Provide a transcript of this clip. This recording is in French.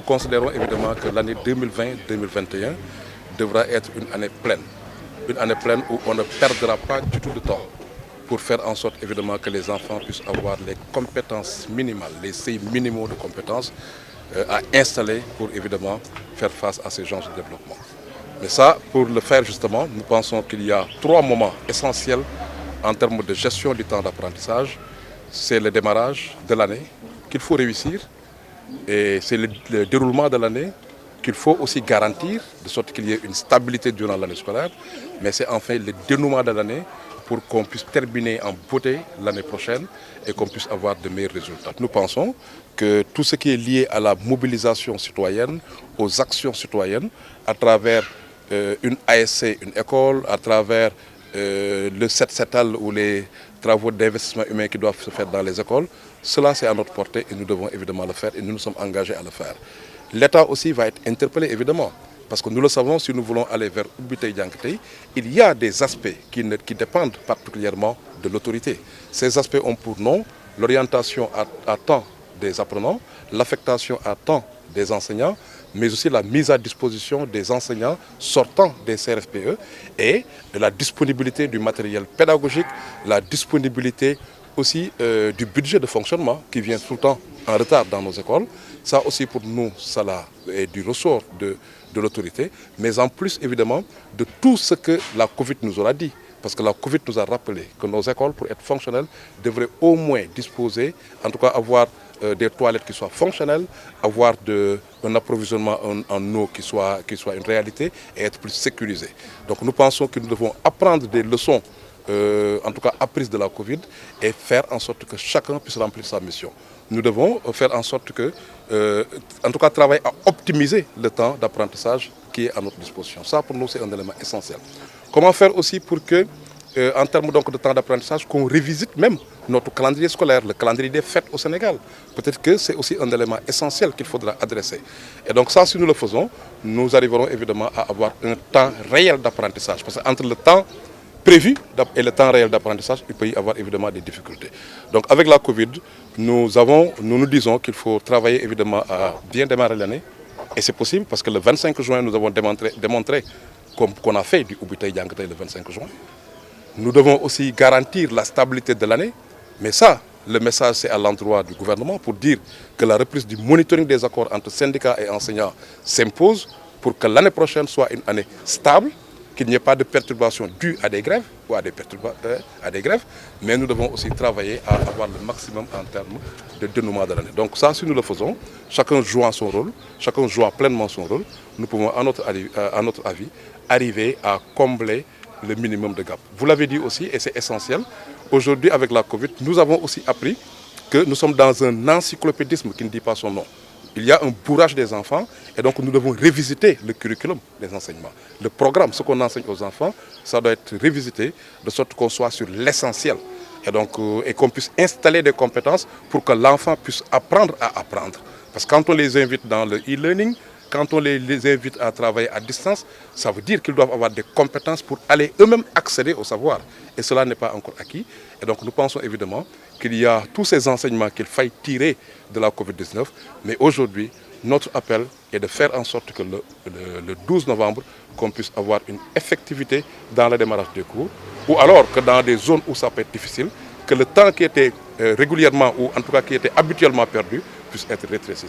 considérons évidemment que l'année 2020-2021 devra être une année pleine. Une année pleine où on ne perdra pas du tout de temps pour faire en sorte évidemment que les enfants puissent avoir les compétences minimales, les seuils minimaux de compétences à installer pour évidemment faire face à ces genres de développement. Mais ça, pour le faire justement, nous pensons qu'il y a 3 moments essentiels en termes de gestion du temps d'apprentissage. C'est le démarrage de l'année qu'il faut réussir et c'est le déroulement de l'année qu'il faut aussi garantir, de sorte qu'il y ait une stabilité durant l'année scolaire. Mais c'est enfin le dénouement de l'année pour qu'on puisse terminer en beauté l'année prochaine et qu'on puisse avoir de meilleurs résultats. Nous pensons que tout ce qui est lié à la mobilisation citoyenne, aux actions citoyennes, à travers une ASC, une école, à travers le CETAL ou les travaux d'investissement humain qui doivent se faire dans les écoles, cela c'est à notre portée et nous devons évidemment le faire et nous nous sommes engagés à le faire. L'État aussi va être interpellé évidemment. Parce que nous le savons, si nous voulons aller vers Ubitei Diankatei, il y a des aspects qui dépendent particulièrement de l'autorité. Ces aspects ont pour nom l'orientation à temps des apprenants, l'affectation à temps des enseignants, mais aussi la mise à disposition des enseignants sortant des CRFPE et de la disponibilité du matériel pédagogique, la disponibilité aussi du budget de fonctionnement qui vient tout le temps en retard dans nos écoles. Ça aussi pour nous, ça est du ressort de l'autorité, mais en plus évidemment de tout ce que la Covid nous aura dit. Parce que la Covid nous a rappelé que nos écoles, pour être fonctionnelles, devraient au moins disposer, en tout cas avoir des toilettes qui soient fonctionnelles, avoir un approvisionnement en eau qui soit une réalité et être plus sécurisé. Donc nous pensons que nous devons apprendre des leçons, en tout cas apprises de la Covid, et faire en sorte que chacun puisse remplir sa mission. Nous devons faire en sorte que, en tout cas, travailler à optimiser le temps d'apprentissage qui est à notre disposition. Ça, pour nous, c'est un élément essentiel. Comment faire aussi pour que, en termes donc, de temps d'apprentissage, qu'on révisite même notre calendrier scolaire, le calendrier des fêtes au Sénégal. Peut-être que c'est aussi un élément essentiel qu'il faudra adresser. Et donc ça, si nous le faisons, nous arriverons évidemment à avoir un temps réel d'apprentissage. Parce qu'entre le temps prévu et le temps réel d'apprentissage, il peut y avoir évidemment des difficultés. Donc avec la Covid, nous nous disons qu'il faut travailler évidemment à bien démarrer l'année. Et c'est possible parce que le 25 juin, nous avons démontré qu'on a fait du Ubitei Diankatei le 25 juin. Nous devons aussi garantir la stabilité de l'année. Mais ça, le message c'est à l'endroit du gouvernement pour dire que la reprise du monitoring des accords entre syndicats et enseignants s'impose pour que l'année prochaine soit une année stable, qu'il n'y ait pas de perturbations dues à des grèves ou à des grèves, mais nous devons aussi travailler à avoir le maximum en termes de dénouement de l'année. Donc ça, si nous le faisons, chacun jouant son rôle, chacun jouant pleinement son rôle, nous pouvons, à notre avis, arriver à combler le minimum de gap. Vous l'avez dit aussi, et c'est essentiel, aujourd'hui avec la Covid, nous avons aussi appris que nous sommes dans un encyclopédisme qui ne dit pas son nom. Il y a un bourrage des enfants et donc nous devons révisiter le curriculum des enseignements. Le programme, ce qu'on enseigne aux enfants, ça doit être révisité de sorte qu'on soit sur l'essentiel et qu'on puisse installer des compétences pour que l'enfant puisse apprendre à apprendre. Parce que quand on les invite dans le e-learning, quand on les invite à travailler à distance, ça veut dire qu'ils doivent avoir des compétences pour aller eux-mêmes accéder au savoir. Et cela n'est pas encore acquis. Et donc nous pensons évidemment qu'il y a tous ces enseignements qu'il faille tirer de la Covid-19. Mais aujourd'hui, notre appel est de faire en sorte que le 12 novembre, qu'on puisse avoir une effectivité dans le démarrage des cours. Ou alors que dans des zones où ça peut être difficile, que le temps qui était régulièrement ou en tout cas qui était habituellement perdu puisse être rétréci.